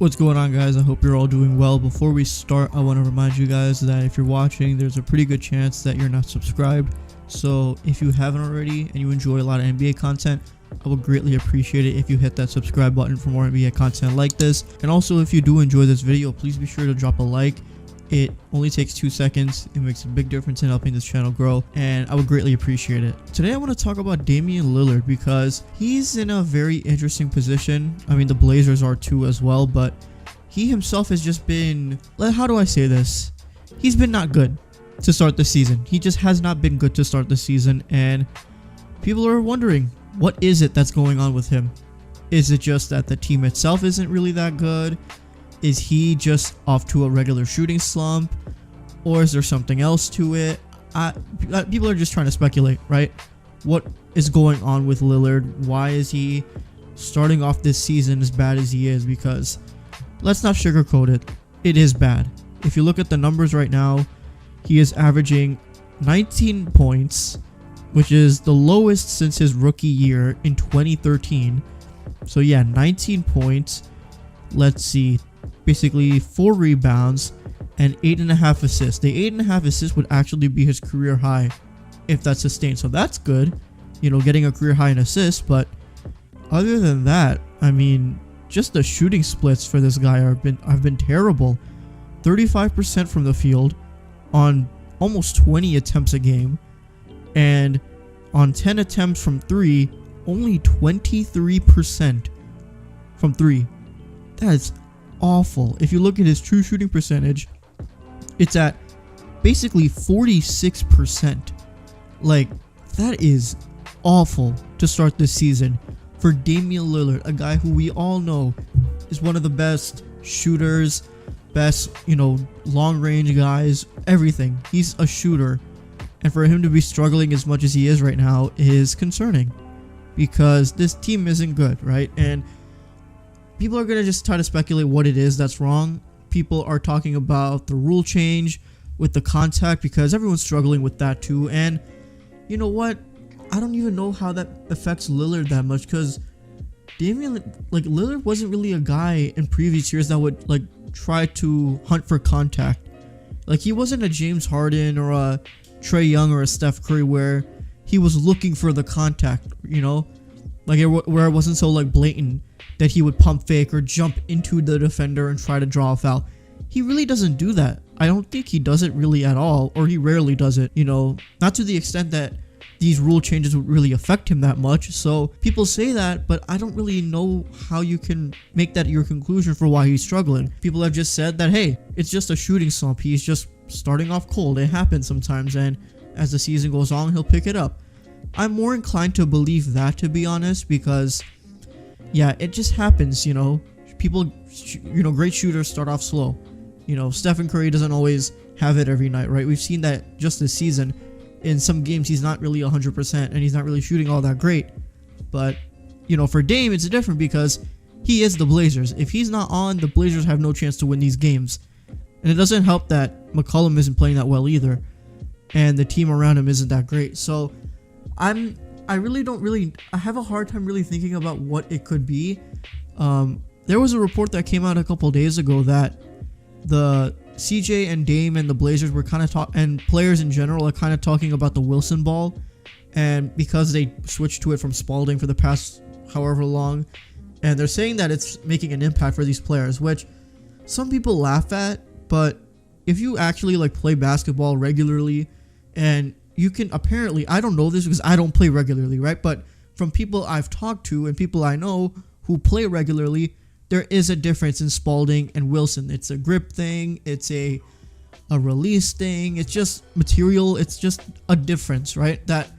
What's going on, guys? I hope you're all doing well. Before we start, I want to remind you guys that if you're watching, there's a pretty good chance that you're not subscribed. So if you haven't already and you enjoy a lot of NBA content, I would greatly appreciate it if you hit that subscribe button for more NBA content like this. And also, if you do enjoy this video, please be sure to drop a like. It only takes 2 seconds. It makes a big difference in helping this channel grow, and I would greatly appreciate it. Today I want to talk about Damian Lillard because he's in a very interesting position. I mean, the Blazers are too as well, but he himself has just been, how do I say this? He's been not good to start the season. He just has not been good to start the season, and people are wondering, what is it that's going on with him? Is it just that the team itself isn't really that good? Is he just off to a regular shooting slump, or is there something else to it? People are just trying to speculate, right? What is going on with Lillard? Why is he starting off this season as bad as he is? Because let's not sugarcoat it. It is bad. If you look at the numbers right now, he is averaging 19 points, which is the lowest since his rookie year in 2013. So yeah, 19 points. Let's see. Basically 4 rebounds and 8.5 assists. The 8.5 assists would actually be his career high if that's sustained. So that's good, you know, getting a career high in assists. But other than that, I mean, just the shooting splits for this guy have been terrible. 35% from the field on almost 20 attempts a game, and on 10 attempts from 3, only 23% from 3. That's awful. If you look at his true shooting percentage, it's at basically 46%. Like, that is awful to start this season for Damian Lillard, a guy who we all know is one of the best shooters, best, you know, long range guys, everything. He's a shooter, and for him to be struggling as much as he is right now is concerning, because this team isn't good, right? And people are going to just try to speculate what it is that's wrong. People are talking about the rule change with the contact, because everyone's struggling with that too. And you know what? I don't even know how that affects Lillard that much, because Lillard wasn't really a guy in previous years that would try to hunt for contact. Like, he wasn't a James Harden or a Trae Young or a Steph Curry where he was looking for the contact, you know, where it wasn't so blatant that he would pump fake or jump into the defender and try to draw a foul. He really doesn't do that. I don't think he does it really at all, or he rarely does it, you know, not to the extent that these rule changes would really affect him that much. So people say that, but I don't really know how you can make that your conclusion for why he's struggling. People have just said that, hey, it's just a shooting slump. He's just starting off cold. It happens sometimes, and as the season goes on, he'll pick it up. I'm more inclined to believe that, to be honest, because yeah, it just happens, you know. People, you know, great shooters start off slow. You know, Stephen Curry doesn't always have it every night, right? We've seen that just this season. In some games, he's not really 100%, and he's not really shooting all that great. But, you know, for Dame, it's different because he is the Blazers. If he's not on, the Blazers have no chance to win these games. And it doesn't help that McCollum isn't playing that well either, and the team around him isn't that great. So I have a hard time really thinking about what it could be. There was a report that came out a couple days ago that the CJ and Dame and the Blazers were kind of and players in general are kind of talking about the Wilson ball, and because they switched to it from Spalding for the past however long, and they're saying that it's making an impact for these players, which some people laugh at. But if you actually play basketball regularly, and you can, apparently, I don't know this because I don't play regularly, right? But from people I've talked to and people I know who play regularly, there is a difference in Spalding and Wilson. It's a grip thing. It's a release thing. It's just material. It's just a difference, right? That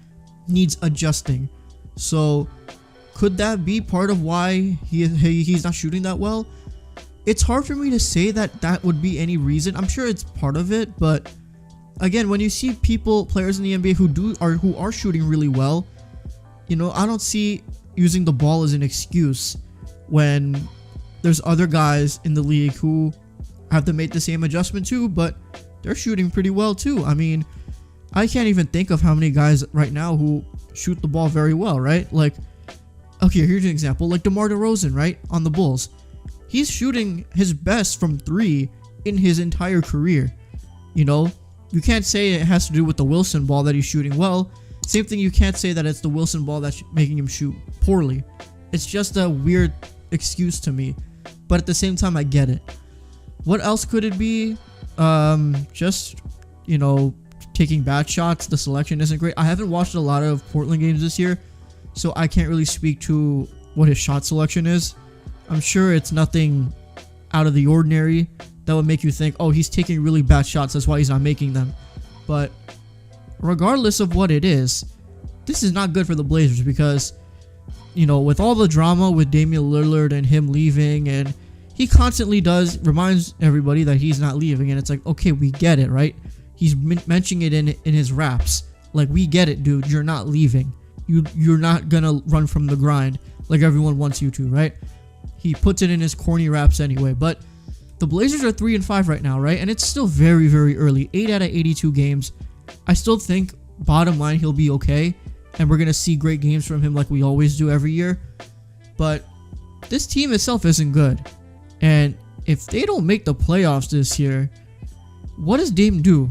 needs adjusting. So could that be part of why he's not shooting that well? It's hard for me to say that would be any reason. I'm sure it's part of it, but again, when you see players in the NBA who are shooting really well, you know, I don't see using the ball as an excuse when there's other guys in the league who have to make the same adjustment too, but they're shooting pretty well too. I mean, I can't even think of how many guys right now who shoot the ball very well, right? Okay, here's an example, DeMar DeRozan, right, on the Bulls. he's shooting his best from 3 in his entire career. You know, you can't say it has to do with the Wilson ball that he's shooting well. Same thing, you can't say that it's the Wilson ball that's making him shoot poorly. It's just a weird excuse to me, but at the same time, I get it. What else could it be? Just, you know, taking bad shots. The selection isn't great. I haven't watched a lot of Portland games this year, so I can't really speak to what his shot selection is. I'm sure it's nothing out of the ordinary that would make you think, oh, he's taking really bad shots, that's why he's not making them. But regardless of what it is, this is not good for the Blazers because, you know, with all the drama with Damian Lillard and him leaving, and he constantly reminds everybody that he's not leaving, and it's like, okay, we get it, right? He's mentioning it in his raps. Like, we get it, dude, you're not leaving. You're not gonna run from the grind like everyone wants you to, right? He puts it in his corny raps anyway, but the Blazers are 3-5 right now, right? And it's still very, very early. 8 out of 82 games. I still think, bottom line, he'll be okay, and we're going to see great games from him like we always do every year. But this team itself isn't good. And if they don't make the playoffs this year, what does Dame do?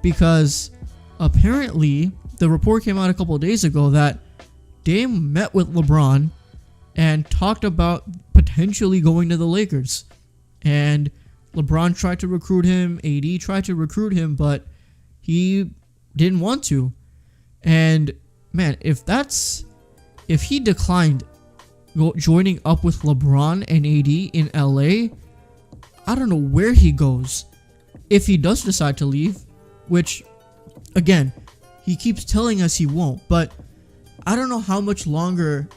Because apparently, the report came out a couple of days ago that Dame met with LeBron and talked about potentially going to the Lakers. And LeBron tried to recruit him, AD tried to recruit him, but he didn't want to. And man, if he declined joining up with LeBron and AD in LA, I don't know where he goes. If he does decide to leave, which, again, he keeps telling us he won't, but I don't know how much longer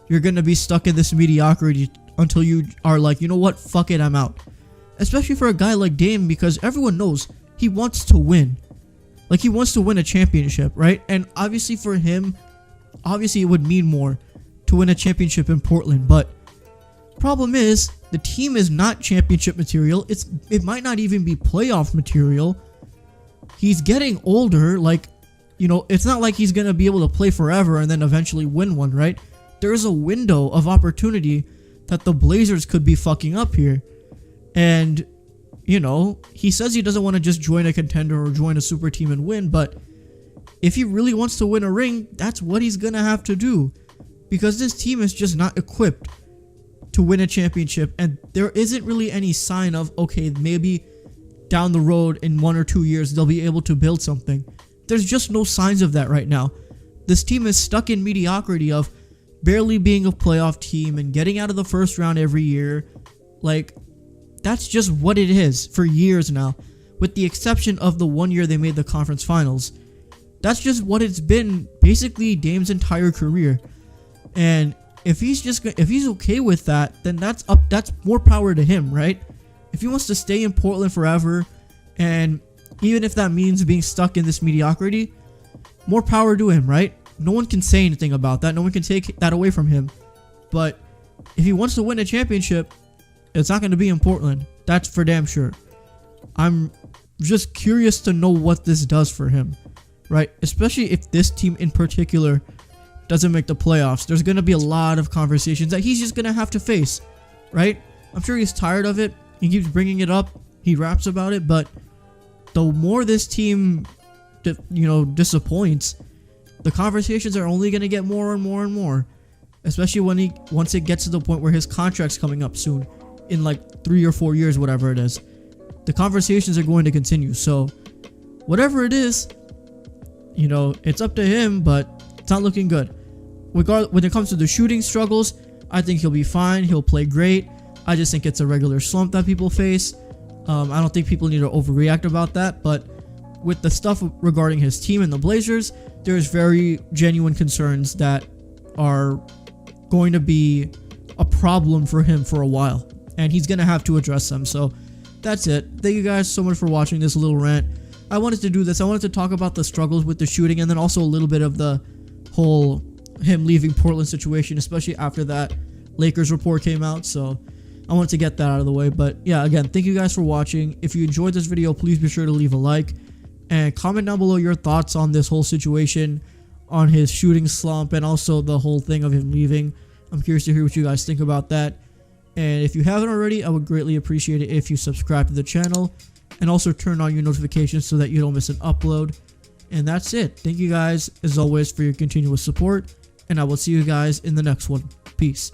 you're going to be stuck in this mediocrity until you are like, you know what, fuck it, I'm out. Especially for a guy like Dame, because everyone knows he wants to win. Like, he wants to win a championship, right? And obviously for him, obviously it would mean more to win a championship in Portland, but problem is, the team is not championship material. It might not even be playoff material. He's getting older, like, you know, it's not like he's going to be able to play forever and then eventually win one, right? There's a window of opportunity that the Blazers could be fucking up here. And, you know, he says he doesn't want to just join a contender or join a super team and win, but if he really wants to win a ring, that's what he's going to have to do. Because this team is just not equipped to win a championship, and there isn't really any sign of, okay, maybe down the road in 1 or 2 years they'll be able to build something. There's just no signs of that right now. This team is stuck in mediocrity of barely being a playoff team and getting out of the first round every year. Like, that's just what it is for years now, with the exception of the 1 year they made the conference finals. That's just what it's been basically Dame's entire career. And if he's okay with that, then that's more power to him, right? If he wants to stay in Portland forever, and even if that means being stuck in this mediocrity, more power to him, right? No one can say anything about that. No one can take that away from him. But if he wants to win a championship, it's not going to be in Portland. That's for damn sure. I'm just curious to know what this does for him, right? Especially if this team in particular doesn't make the playoffs. There's going to be a lot of conversations that he's just going to have to face, right? I'm sure he's tired of it. He keeps bringing it up. He raps about it. But the more this team, disappoints, the conversations are only going to get more and more and more. Especially once it gets to the point where his contract's coming up soon, in like 3 or 4 years, whatever it is. The conversations are going to continue. So whatever it is, it's up to him, but it's not looking good. When it comes to the shooting struggles, I think he'll be fine. He'll play great. I just think it's a regular slump that people face. I don't think people need to overreact about that. But with the stuff regarding his team and the Blazers, there's very genuine concerns that are going to be a problem for him for a while. And he's going to have to address them. So that's it. Thank you guys so much for watching this little rant. I wanted to do this. I wanted to talk about the struggles with the shooting, and then also a little bit of the whole him leaving Portland situation, especially after that Lakers report came out. So I wanted to get that out of the way. But yeah, again, thank you guys for watching. If you enjoyed this video, please be sure to leave a like and comment down below your thoughts on this whole situation, on his shooting slump, and also the whole thing of him leaving. I'm curious to hear what you guys think about that. And if you haven't already, I would greatly appreciate it if you subscribe to the channel and also turn on your notifications so that you don't miss an upload. And that's it. Thank you guys, as always, for your continuous support, and I will see you guys in the next one. Peace.